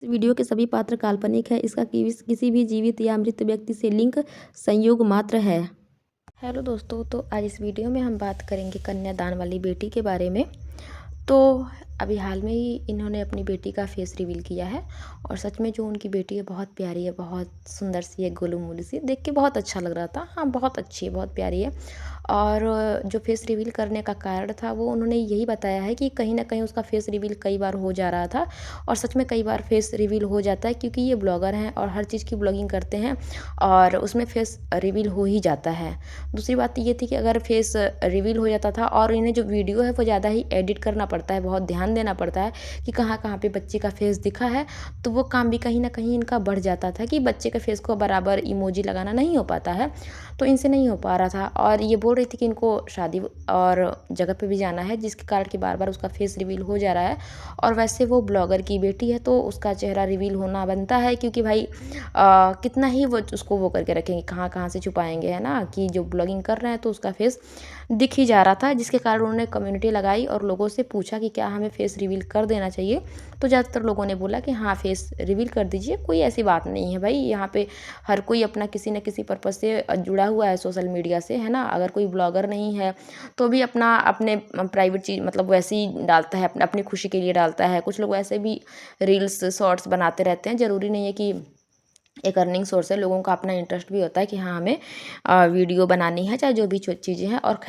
Video के सभी पात्र काल्पनिक हैं। इसका किसी भी जीवित या मृत व्यक्ति से लिंक संयोग मात्र है। हेलो दोस्तों, तो आज इस वीडियो में हम बात करेंगे कन्यादान वाली बेटी के बारे में। तो अभी हाल में ही इन्होंने अपनी बेटी का फेस रिवील किया है और सच में जो उनकी बेटी है बहुत प्यारी है, बहुत सुंदर सी है, गोलू मोलू सी, देख के बहुत अच्छा लग रहा था। हाँ, बहुत अच्छी है, बहुत प्यारी है। और जो फेस रिवील करने का कारण था वो उन्होंने यही बताया है कि कहीं ना कहीं उसका फेस रिवील कई बार हो जा रहा था और सच में कई बार फेस रिवील हो जाता है क्योंकि ये ब्लॉगर हैं और हर चीज़ की ब्लॉगिंग करते हैं और उसमें फेस रिवील हो ही जाता है। दूसरी बात ये थी कि अगर फेस रिवील हो जाता था और इन्हें जो वीडियो है वो ज़्यादा ही एडिट करना पड़ता है, बहुत ध्यान देना पड़ता है कि कहाँ कहाँ पे बच्चे का फेस दिखा है, तो वो काम भी कहीं ना कहीं इनका बढ़ जाता था कि बच्चे के फेस को बराबर इमोजी लगाना नहीं हो पाता है, तो इनसे नहीं हो पा रहा था। और ये बोल रही थी कि इनको शादी और जगह पे भी जाना है जिसके कारण कि बार बार उसका फेस रिवील हो जा रहा है। और वैसे वो ब्लॉगर की बेटी है तो उसका चेहरा रिवील होना बनता है क्योंकि भाई कितना ही वो उसको वो करके रखेंगे, कहाँ कहाँ से छुपाएंगे, है ना, कि जो ब्लॉगिंग कर रहे हैं तो उसका फेस दिख ही जा रहा था, जिसके कारण उन्होंने कम्युनिटी लगाई और लोगों से पूछा कि क्या हमें फेस रिवील कर देना चाहिए। तो ज़्यादातर लोगों ने बोला कि हाँ, फेस रिवील कर दीजिए, कोई ऐसी बात नहीं है भाई, यहाँ पे हर कोई अपना किसी न किसी पर्पज़ से जुड़ा हुआ है सोशल मीडिया से, है ना। अगर कोई ब्लॉगर नहीं है तो भी अपना अपने प्राइवेट चीज़ मतलब वैसे ही डालता है, अपनी खुशी के लिए डालता है। कुछ लोग ऐसे भी रील्स शॉर्ट्स बनाते रहते हैं, ज़रूरी नहीं है कि एक अर्निंग सोर्स है। लोगों का अपना इंटरेस्ट भी होता है कि हाँ, हमें वीडियो बनानी है, चाहे जो भी चीज़ें हैं। और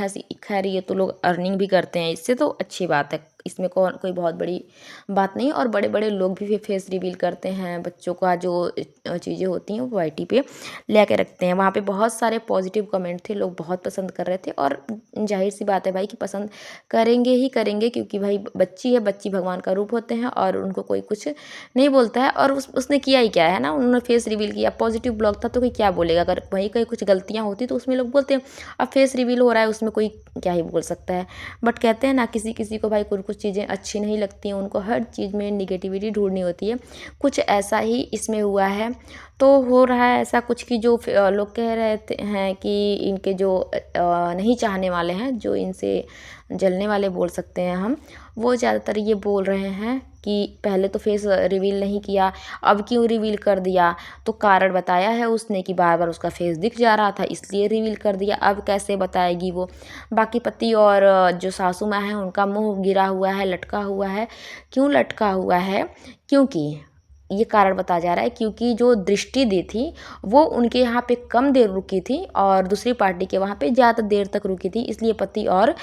खैर ये तो लोग अर्निंग भी करते हैं इससे, तो अच्छी बात है, इसमें कोई बहुत बड़ी बात नहीं। और बड़े बड़े लोग भी फेस रिवील करते हैं, बच्चों का जो चीज़ें होती हैं वो वाईटी पे ले के रखते हैं। वहाँ पे बहुत सारे पॉजिटिव कमेंट थे, लोग बहुत पसंद कर रहे थे और जाहिर सी बात है भाई कि पसंद करेंगे ही करेंगे, क्योंकि भाई बच्ची है, बच्ची भगवान का रूप होते हैं और उनको कोई कुछ नहीं बोलता है। और उसने किया ही क्या है ना, उन्होंने फेस रिवील किया, पॉजिटिव ब्लॉग था तो कोई क्या बोलेगा। अगर वहीं कहीं कुछ गलतियाँ होती तो उसमें लोग बोलते हैं, अब फेस रिवील हो रहा है उसमें कोई क्या ही बोल सकता है। बट कहते हैं ना, किसी किसी को भाई कुछ कुछ चीज़ें अच्छी नहीं लगती हैं, उनको हर चीज़ में निगेटिविटी ढूंढनी होती है। कुछ ऐसा ही इसमें हुआ है। तो हो रहा है ऐसा कुछ कि जो लोग कह रहे हैं कि इनके जो नहीं चाहने वाले हैं, जो इनसे जलने वाले बोल सकते हैं हम, वो ज़्यादातर ये बोल रहे हैं कि पहले तो फेस रिवील नहीं किया, अब क्यों रिवील कर दिया। तो कारण बताया है उसने कि बार बार उसका फेस दिख जा रहा था इसलिए रिवील कर दिया। अब कैसे बताएगी वो। बाकी पति और जो सासू माँ हैं उनका मुंह गिरा हुआ है, लटका हुआ है। क्यों लटका हुआ है? क्योंकि ये कारण बताया जा रहा है क्योंकि जो दृष्टि दी थी वो उनके यहाँ पे कम देर रुकी थी और दूसरी पार्टी के वहाँ पे ज़्यादा देर तक रुकी थी, इसलिए पति और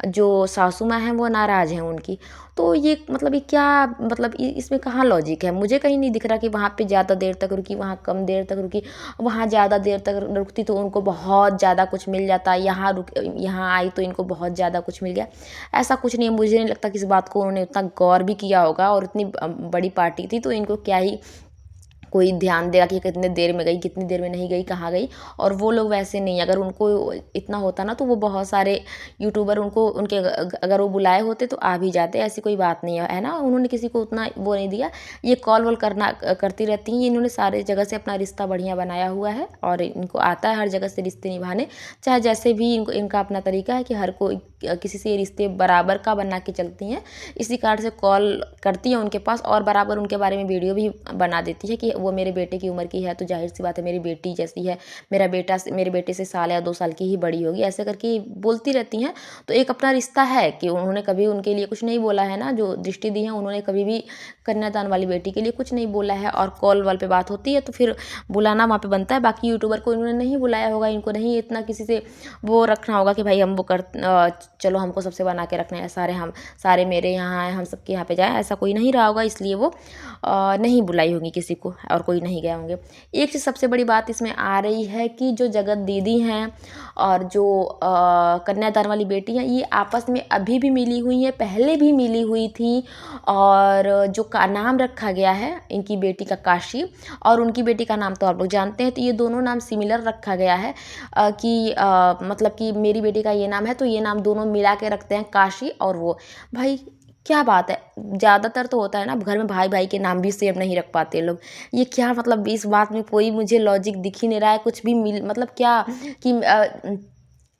जो सासू माँ हैं वो नाराज़ हैं उनकी। तो ये मतलब ये क्या मतलब इसमें कहाँ लॉजिक है? मुझे कहीं नहीं दिख रहा कि वहाँ पे ज़्यादा देर तक रुकी, वहाँ कम देर तक रुकी। वहाँ ज़्यादा देर तक रुकती तो उनको बहुत ज़्यादा कुछ मिल जाता, यहाँ आई तो इनको बहुत ज़्यादा कुछ मिल गया। ऐसा कुछ नहीं है, मुझे नहीं लगता कि इस बात को उन्होंने उतना गौर भी किया होगा। और इतनी बड़ी पार्टी थी तो इनको क्या ही कोई ध्यान देगा कि कितने देर में गई, कितनी देर में नहीं गई, कहाँ गई। और वो लोग वैसे नहीं, अगर उनको इतना होता ना तो वो बहुत सारे यूट्यूबर उनको उनके अगर वो बुलाए होते तो आ भी जाते। ऐसी कोई बात नहीं है ना। उन्होंने किसी को उतना वो नहीं दिया। ये कॉल वॉल करती रहती हैं। इन्होंने सारे जगह से अपना रिश्ता बढ़िया बनाया हुआ है और इनको आता है हर जगह से रिश्ते निभाने, चाहे जैसे भी इनका अपना तरीका है कि हर कोई किसी से रिश्ते बराबर का बना के चलती हैं। इसी कारण से कॉल करती हैं उनके पास और बराबर उनके बारे में वीडियो भी बना देती है कि वो मेरे बेटे की उम्र की है तो जाहिर सी बात है मेरी बेटी जैसी है, मेरा बेटा मेरे बेटे से साल या 2 साल की ही बड़ी होगी, ऐसे करके बोलती रहती हैं। तो एक अपना रिश्ता है कि उन्होंने कभी उनके लिए कुछ नहीं बोला है ना। जो दृष्टि दी है उन्होंने कभी भी कन्यादान वाली बेटी के लिए कुछ नहीं बोला है। और कॉल वाल पे बात होती है तो फिर बुलाना वहाँ पे बनता है। बाकी यूट्यूबर को इन्होंने नहीं बुलाया होगा, इनको नहीं इतना किसी से वो रखना होगा कि भाई हम वो चलो हमको सबसे बना के रखना है, सारे मेरे यहाँ आए, हम सबके यहाँ पे जाए, ऐसा कोई नहीं रहा होगा, इसलिए वो नहीं बुलाई होंगी किसी को और कोई नहीं गए होंगे। एक चीज़ सबसे बड़ी बात इसमें आ रही है कि जो जगत दीदी हैं और जो कन्यादान वाली बेटी हैं ये आपस में अभी भी मिली हुई हैं, पहले भी मिली हुई थी। और जो का नाम रखा गया है इनकी बेटी का काशी और उनकी बेटी का नाम तो आप लोग जानते हैं, तो ये दोनों नाम सिमिलर रखा गया है कि मतलब कि मेरी बेटी का ये नाम है तो ये नाम दोनों मिला के रखते हैं, काशी और वो। भाई क्या बात है, ज़्यादातर तो होता है ना घर में भाई भाई के नाम भी सेम नहीं रख पाते लोग। ये क्या मतलब इस बात में कोई मुझे लॉजिक दिख ही नहीं रहा है कुछ भी मतलब क्या कि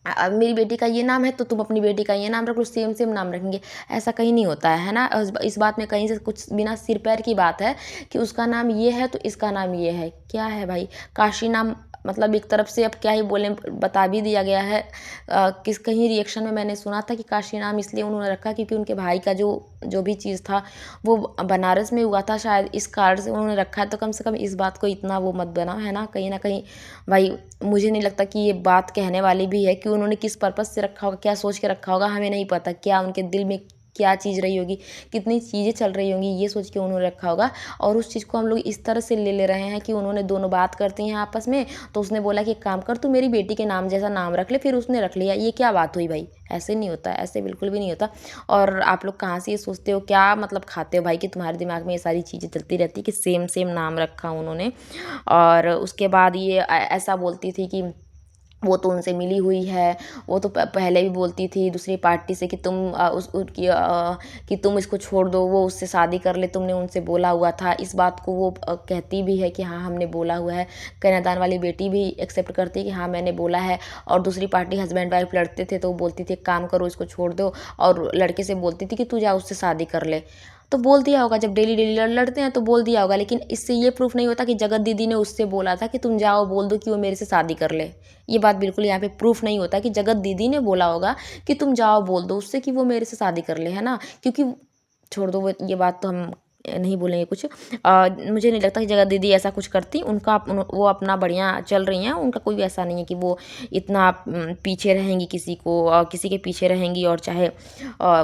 अब मेरी बेटी का ये नाम है तो तुम अपनी बेटी का ये नाम रख लो, सेम सेम नाम रखेंगे, ऐसा कहीं नहीं होता है ना। इस बात में कहीं से कुछ बिना सिर पैर की बात है कि उसका नाम ये है तो इसका नाम ये है, क्या है भाई। काशी नाम मतलब एक तरफ से अब क्या ही बोलें, बता भी दिया गया है। किस कहीं रिएक्शन में मैंने सुना था कि काशी नाम इसलिए उन्होंने रखा क्योंकि उनके भाई का जो जो भी चीज़ था वो बनारस में हुआ था शायद, इस कारण से उन्होंने रखा है। तो कम से कम इस बात को इतना वो मत बना, है ना, कहीं ना कहीं भाई। मुझे नहीं लगता कि ये बात कहने वाली भी है कि उन्होंने किस पर्पज़ से रखा होगा, क्या सोच के रखा होगा, हमें नहीं पता। क्या उनके दिल में क्या चीज़ रही होगी, कितनी चीज़ें चल रही होंगी, ये सोच के उन्होंने रखा होगा। और उस चीज़ को हम लोग इस तरह से ले रहे हैं कि उन्होंने दोनों बात करती हैं आपस में, तो उसने बोला कि एक काम कर, तू मेरी बेटी के नाम जैसा नाम रख ले, फिर उसने रख लिया। ये क्या बात हुई भाई, ऐसे नहीं होता, ऐसे बिल्कुल भी नहीं होता। और आप लोग कहाँ से ये सोचते हो, क्या मतलब खाते हो भाई कि तुम्हारे दिमाग में ये सारी चीज़ें चलती रहती कि सेम सेम नाम रखा उन्होंने। और उसके बाद ये ऐसा बोलती थी कि वो तो उनसे मिली हुई है, वो तो पहले भी बोलती थी दूसरी पार्टी से कि तुम कि तुम इसको छोड़ दो, वो उससे शादी कर ले, तुमने उनसे बोला हुआ था। इस बात को वो कहती भी है कि हाँ हमने बोला हुआ है। कन्यादान वाली बेटी भी एक्सेप्ट करती है कि हाँ मैंने बोला है। और दूसरी पार्टी हस्बैंड वाइफ लड़ते थे तो वो बोलती थी काम करो इसको छोड़ दो, और लड़के से बोलती थी कि तू जा उससे शादी कर ले। तो बोल दिया होगा, जब डेली डेली लड़ते हैं तो बोल दिया होगा, लेकिन इससे ये प्रूफ नहीं होता कि जगत दीदी ने उससे बोला था कि तुम जाओ बोल दो कि वो मेरे से शादी कर ले। ये बात बिल्कुल यहाँ पे प्रूफ नहीं होता कि जगत दीदी ने बोला होगा कि तुम जाओ बोल दो उससे कि वो मेरे से शादी कर ले, है ना। क्योंकि छोड़ दो ये बात तो हम नहीं बोलेंगे कुछ। मुझे नहीं लगता कि जगत दीदी ऐसा कुछ करती। वो अपना बढ़िया चल रही हैं, उनका कोई ऐसा नहीं है कि वो इतना पीछे रहेंगी किसी को, किसी के पीछे रहेंगी और चाहे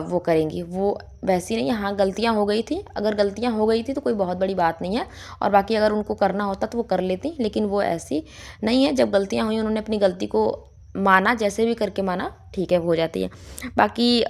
वो करेंगी। वो वैसी नहीं है। हाँ गलतियाँ हो गई थी, अगर गलतियाँ हो गई थी तो कोई बहुत बड़ी बात नहीं है। और बाकी अगर उनको करना होता तो वो कर लेती, लेकिन वो ऐसी नहीं है। जब गलतियाँ हुई उन्होंने अपनी गलती को माना, जैसे भी करके माना, ठीक है, वो हो जाती है। बाकी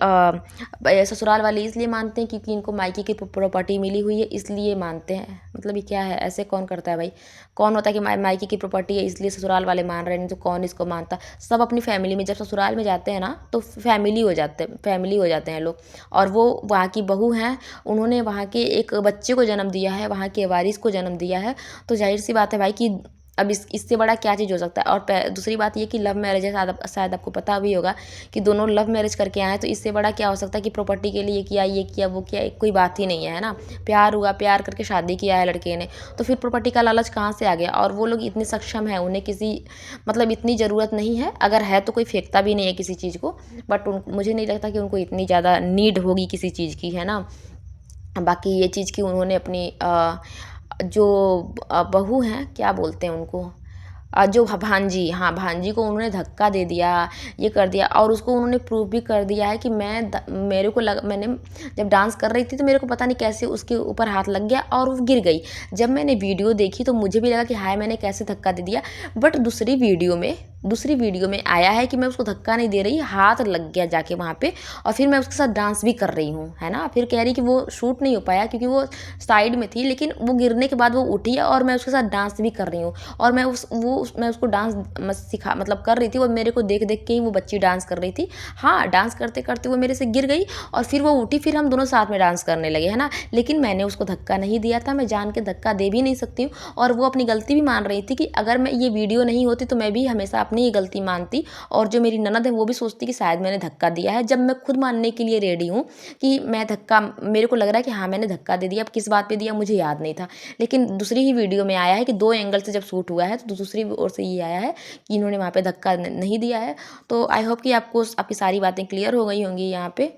ससुराल वाले इसलिए मानते हैं क्योंकि इनको मायके की प्रॉपर्टी मिली हुई है, इसलिए मानते हैं। मतलब ये क्या है, ऐसे कौन करता है भाई। कौन होता है कि मायके की प्रॉपर्टी है इसलिए ससुराल वाले मान रहे हैं, नहीं तो कौन इसको मानता। सब अपनी फैमिली में जब ससुराल में जाते हैं ना तो फैमिली हो जाते हैं लोग। और वो वहाँ की बहू हैं, उन्होंने वहाँ के एक बच्चे को जन्म दिया है, वहाँ के वारिस को जन्म दिया है। तो जाहिर सी बात है भाई कि अब इससे बड़ा क्या चीज़ हो सकता है। और दूसरी बात ये कि लव मैरिज है, शायद आपको पता भी होगा कि दोनों लव मैरिज करके आए हैं। तो इससे बड़ा क्या हो सकता है कि प्रॉपर्टी के लिए किया, ये किया, वो किया, कोई बात ही नहीं है ना। प्यार हुआ, प्यार करके शादी किया है लड़के ने, तो फिर प्रॉपर्टी का लालच कहाँ से आ गया। और वो लोग इतने सक्षम हैं, उन्हें किसी मतलब इतनी ज़रूरत नहीं है। अगर है तो कोई फेंकता भी नहीं है किसी चीज़ को, बट मुझे नहीं लगता कि उनको इतनी ज़्यादा नीड होगी किसी चीज़ की, है ना। बाकी ये चीज़ कि उन्होंने अपनी जो बहू हैं, क्या बोलते हैं उनको, जो भांजी, हाँ भांजी को उन्होंने धक्का दे दिया, ये कर दिया। और उसको उन्होंने प्रूव भी कर दिया है कि मैंने जब डांस कर रही थी तो मेरे को पता नहीं कैसे उसके ऊपर हाथ लग गया और वो गिर गई। जब मैंने वीडियो देखी तो मुझे भी लगा कि हाय मैंने कैसे धक्का दे दिया। बट दूसरी वीडियो में आया है कि मैं उसको धक्का नहीं दे रही, हाथ लग गया जाके वहाँ पे, और फिर मैं उसके साथ डांस भी कर रही हूँ, है ना। फिर कह रही कि वो शूट नहीं हो पाया क्योंकि वो साइड में थी, लेकिन वो गिरने के बाद वो उठी और मैं उसके साथ डांस भी कर रही हूँ। और मैं मैं उसको डांस मतलब कर रही थी, वो मेरे को देख देख के ही वो बच्ची डांस कर रही थी। हाँ डांस करते करते वो मेरे से गिर गई और फिर वो उठी, फिर हम दोनों साथ में डांस करने लगे, है ना। लेकिन मैंने उसको धक्का नहीं दिया था, मैं जान के धक्का दे भी नहीं सकती हूँ। और वो अपनी गलती भी मान रही थी कि अगर मैं ये वीडियो नहीं होती तो मैं भी हमेशा अपनी ही गलती मानती। और जो मेरी ननद है वो भी सोचती कि शायद मैंने धक्का दिया है, जब मैं खुद मानने के लिए रेडी हूँ कि मैं धक्का, मेरे को लग रहा है कि हाँ मैंने धक्का दे दिया। अब किस बात पे दिया मुझे याद नहीं था, लेकिन दूसरी ही वीडियो में आया है कि 2 एंगल से जब शूट हुआ है तो दूसरी ओर से ये आया है कि इन्होंने वहाँ पे धक्का नहीं दिया है। तो आई होप कि आपको आपकी सारी बातें क्लियर हो गई होंगी यहाँ पे।